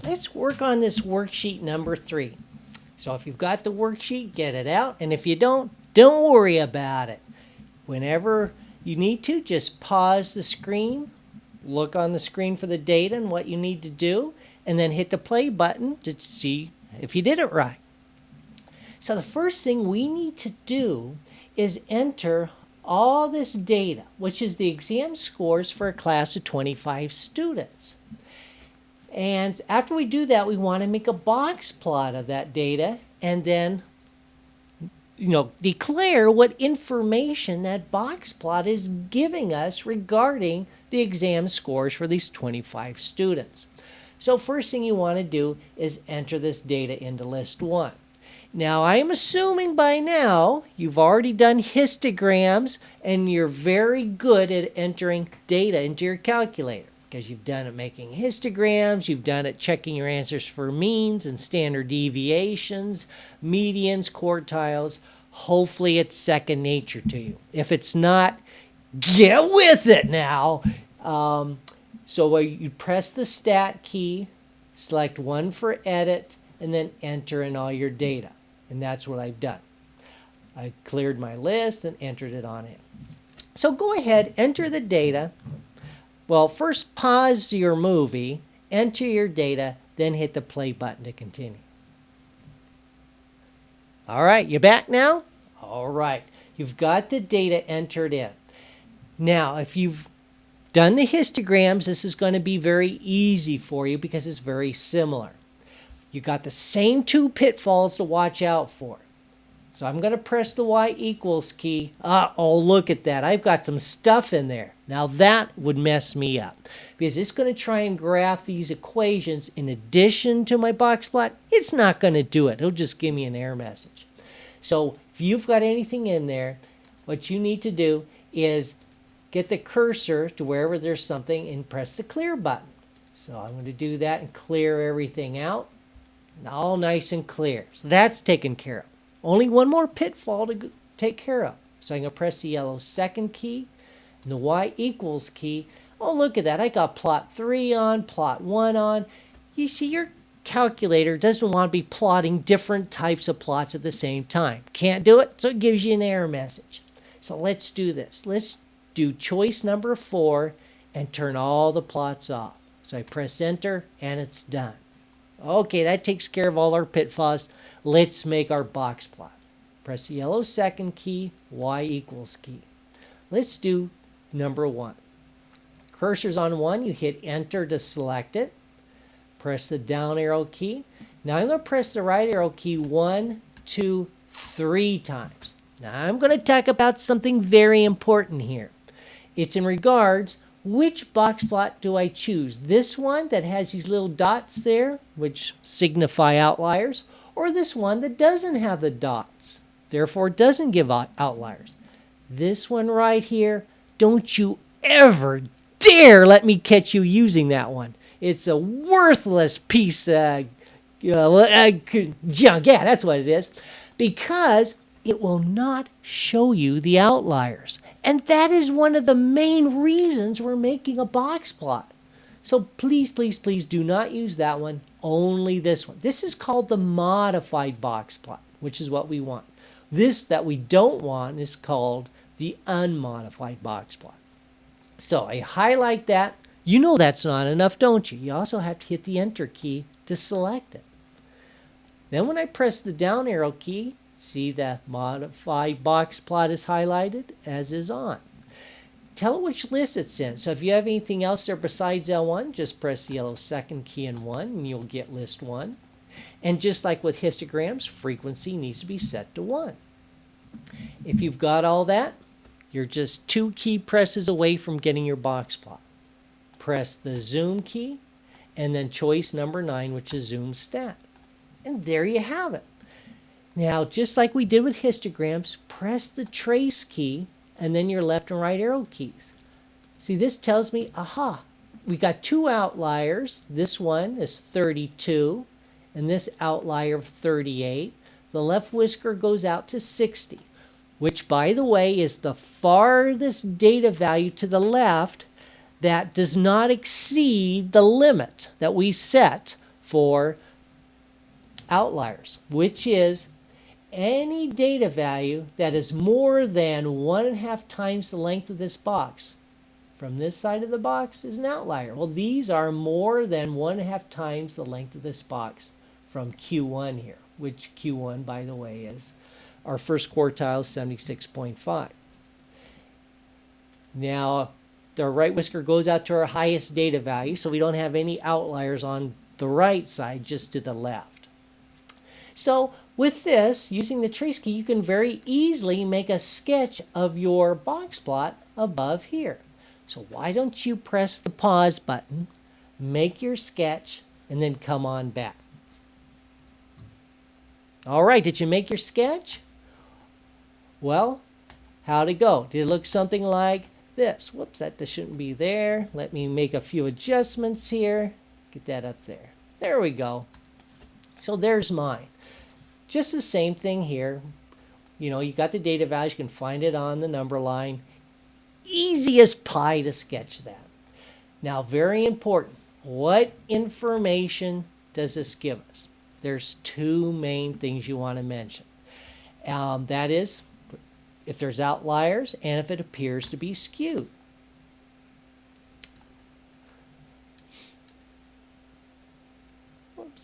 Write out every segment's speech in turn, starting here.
let's work on this worksheet number 3. So if you've got the worksheet, get it out. And if you don't worry about it. Whenever you need to, just pause the screen, look on the screen for the data and what you need to do, and then hit the play button to see if you did it right. So the first thing we need to do is enter all this data, which is the exam scores for a class of 25 students. And after we do that, we want to make a box plot of that data and then declare what information that box plot is giving us regarding the exam scores for these 25 students. So first thing you want to do is enter this data into list 1. Now, I'm assuming by now you've already done histograms and you're very good at entering data into your calculator because you've done it making histograms, you've done it checking your answers for means and standard deviations, medians, quartiles. Hopefully it's second nature to you. If it's not, get with it now. So you press the stat key, select 1 for edit, and then enter in all your data. And that's what I've done. I cleared my list and entered it on in. So go ahead, enter the data. Well, first pause your movie, enter your data, then hit the play button to continue. All right, you back now? All right, you've got the data entered in. Now, if you've done the histograms, this is going to be very easy for you because it's very similar. You got the same 2 pitfalls to watch out for. So I'm going to press the Y equals key. Oh, look at that. I've got some stuff in there. Now that would mess me up because it's going to try and graph these equations in addition to my box plot. It's not going to do it. It'll just give me an error message. So if you've got anything in there, what you need to do is get the cursor to wherever there's something and press the clear button. So I'm going to do that and clear everything out. All nice and clear. So that's taken care of. Only one more pitfall to take care of. So I'm going to press the yellow second key and the Y equals key. Oh, look at that. I got plot 3 on, plot 1 on. You see, your calculator doesn't want to be plotting different types of plots at the same time. Can't do it, so it gives you an error message. So let's do this. Let's do choice number 4 and turn all the plots off. So I press enter and it's done. Okay, that takes care of all our pitfalls. Let's make our box plot. Press the yellow second key, Y equals key. Let's do number 1. Cursor's on 1, you hit enter to select it. Press the down arrow key. Now I'm going to press the right arrow key 1, 2, 3 times. Now I'm going to talk about something very important here. It's in regards, which box plot do I choose? This one that has these little dots there, which signify outliers, or this one that doesn't have the dots, therefore doesn't give out outliers? This one right here, don't you ever dare let me catch you using that one. It's a worthless piece of junk. Yeah, that's what it is. Because it will not show you the outliers. And that is one of the main reasons we're making a box plot. So please, please, please do not use that one, only this one. This is called the modified box plot, which is what we want. This that we don't want is called the unmodified box plot. So I highlight that. You know that's not enough, don't you? You also have to hit the enter key to select it. Then when I press the down arrow key, see the modified box plot is highlighted, as is on. Tell it which list it's in. So if you have anything else there besides L1, just press the yellow second key and 1, and you'll get list 1. And just like with histograms, frequency needs to be set to 1. If you've got all that, you're just 2 key presses away from getting your box plot. Press the zoom key, and then choice number 9, which is zoom stat. And there you have it. Now, just like we did with histograms, press the trace key and then your left and right arrow keys. See, this tells me, aha, we got 2 outliers. This one is 32, and this outlier of 38. The left whisker goes out to 60, which, by the way, is the farthest data value to the left that does not exceed the limit that we set for outliers, which is any data value that is more than 1.5 times the length of this box from this side of the box is an outlier. Well, these are more than 1.5 times the length of this box from Q1 here, which Q1, by the way, is our first quartile, 76.5. Now, the right whisker goes out to our highest data value, so we don't have any outliers on the right side, just to the left. So with this, using the trace key, you can very easily make a sketch of your box plot above here. So why don't you press the pause button, make your sketch, and then come on back. All right, did you make your sketch? Well, how'd it go? Did it look something like this? Whoops, that shouldn't be there. Let me make a few adjustments here. Get that up there. There we go. So there's mine. Just the same thing here. You know, you got the data values. You can find it on the number line. Easy as pie to sketch that. Now, very important. What information does this give us? There's two main things you want to mention. That is, if there's outliers and if it appears to be skewed.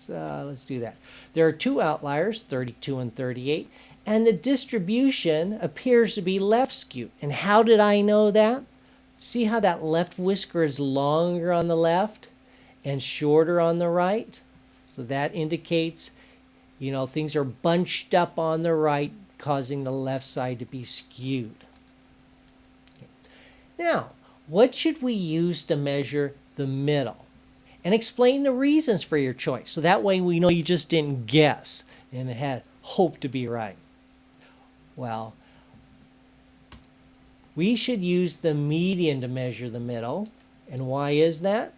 Let's do that. There are two outliers, 32 and 38, and the distribution appears to be left skewed. And how did I know that? See how that left whisker is longer on the left and shorter on the right? So that indicates, you know, things are bunched up on the right, causing the left side to be skewed. Now, what should we use to measure the middle? And explain the reasons for your choice. So that way we know you just didn't guess and had hope to be right. Well, we should use the median to measure the middle. And why is that?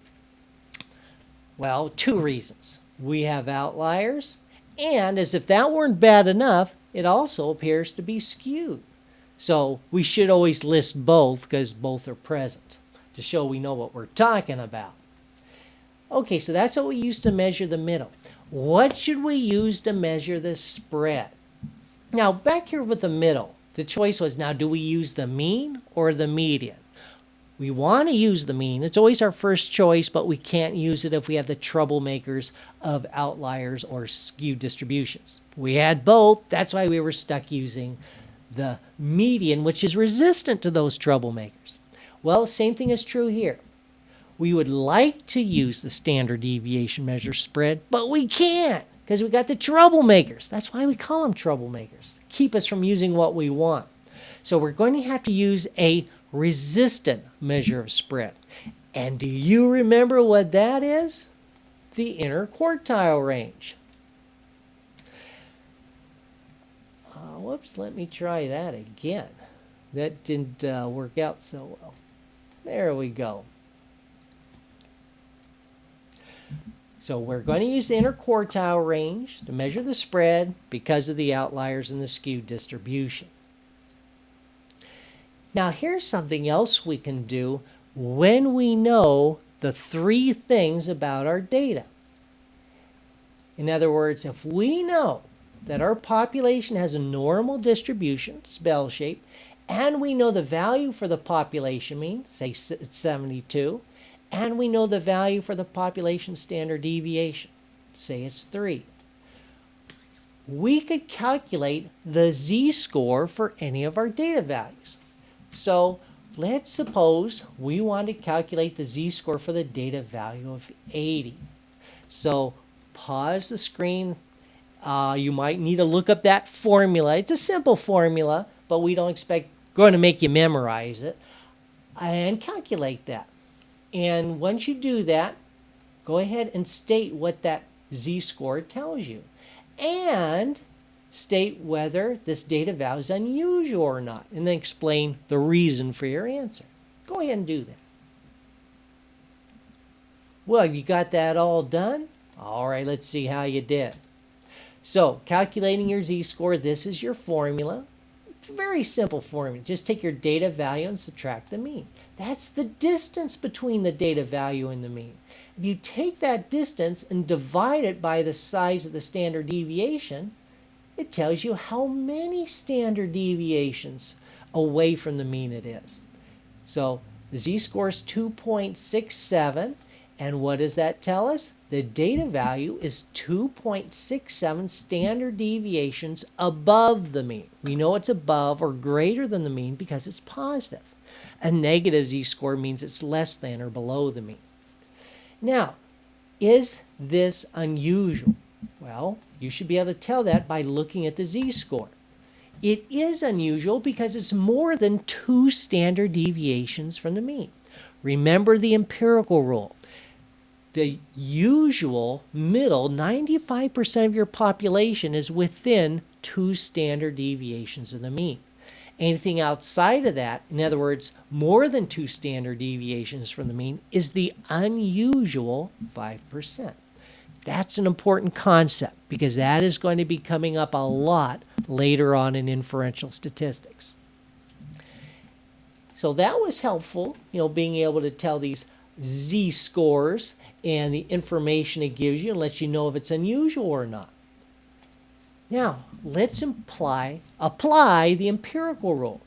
Well, two reasons. We have outliers, and as if that weren't bad enough, it also appears to be skewed. So we should always list both because both are present to show we know what we're talking about. Okay, so that's what we use to measure the middle. What should we use to measure the spread? Now, back here with the middle, the choice was, now, do we use the mean or the median? We want to use the mean. It's always our first choice, but we can't use it if we have the troublemakers of outliers or skewed distributions. We had both. That's why we were stuck using the median, which is resistant to those troublemakers. Well, same thing is true here. We would like to use the standard deviation measure spread, but we can't because we got the troublemakers. That's why we call them troublemakers. Keep us from using what we want. So we're going to have to use a resistant measure of spread. And do you remember what that is? The interquartile range. Whoops, let me try that again. That didn't work out so well. There we go. So we're going to use the interquartile range to measure the spread because of the outliers and the skewed distribution. Now here's something else we can do when we know the three things about our data. In other words, if we know that our population has a normal distribution, spell shape, and we know the value for the population mean, say it's 72, and we know the value for the population standard deviation, say it's 3. We could calculate the z-score for any of our data values. So let's suppose we want to calculate the z-score for the data value of 80. So pause the screen. You might need to look up that formula. It's a simple formula, but we don't expect going to make you memorize it, and calculate that. And once you do that, go ahead and state what that z-score tells you. And state whether this data value is unusual or not. And then explain the reason for your answer. Go ahead and do that. Well, you got that all done? All right, let's see how you did. So, calculating your z-score, this is your formula. It's a very simple formula. Just take your data value and subtract the mean. That's the distance between the data value and the mean. If you take that distance and divide it by the size of the standard deviation, it tells you how many standard deviations away from the mean it is. So the z-score is 2.67, and what does that tell us? The data value is 2.67 standard deviations above the mean. We know it's above or greater than the mean because it's positive. A negative z-score means it's less than or below the mean. Now, is this unusual? Well, you should be able to tell that by looking at the z-score. It is unusual because it's more than 2 standard deviations from the mean. Remember the empirical rule. The usual middle 95% of your population is within 2 standard deviations of the mean. Anything outside of that, in other words, more than 2 standard deviations from the mean, is the unusual 5%. That's an important concept because that is going to be coming up a lot later on in inferential statistics. So that was helpful, being able to tell these z-scores and the information it gives you and lets you know if it's unusual or not. Now, let's apply the empirical rule.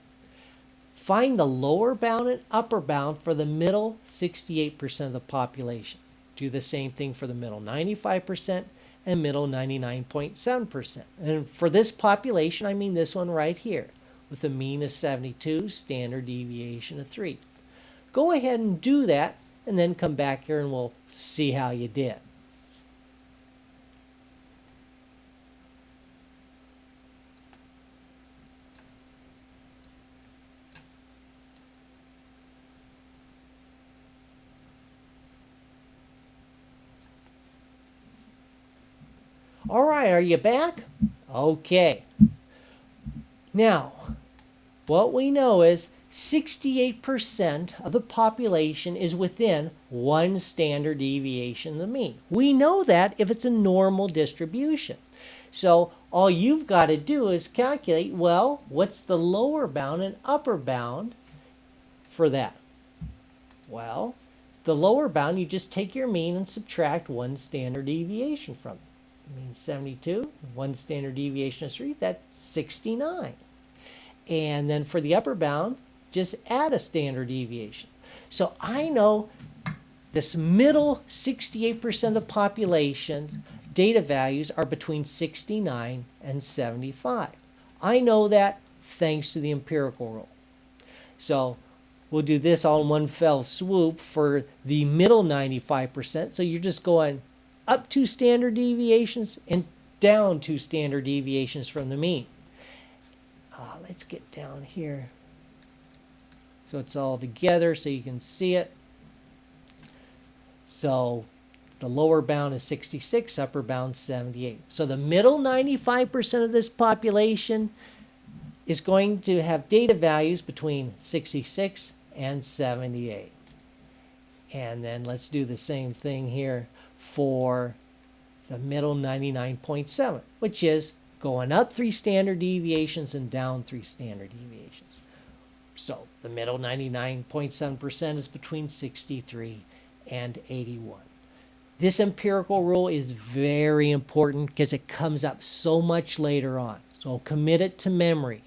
Find the lower bound and upper bound for the middle 68% of the population. Do the same thing for the middle 95% and middle 99.7%. And for this population, I mean this one right here, with a mean of 72, standard deviation of 3. Go ahead and do that, and then come back here and we'll see how you did. All right, are you back? Okay. Now, what we know is 68% of the population is within 1 standard deviation of the mean. We know that if it's a normal distribution. So all you've got to do is calculate, well, what's the lower bound and upper bound for that? Well, the lower bound, you just take your mean and subtract 1 standard deviation from it. Mean 72, 1 standard deviation of 3, that's 69. And then for the upper bound, just add a standard deviation. So I know this middle 68% of the population data values are between 69 and 75. I know that thanks to the empirical rule. So we'll do this all in one fell swoop for the middle 95%. So you're just going up 2 standard deviations and down 2 standard deviations from the mean. Let's get down here so it's all together so you can see it. So the lower bound is 66, upper bound 78. So the middle 95% of this population is going to have data values between 66 and 78. And then let's do the same thing here for the middle 99.7, which is going up 3 standard deviations and down 3 standard deviations. So the middle 99.7% is between 63 and 81. This empirical rule is very important because it comes up so much later on. So commit it to memory.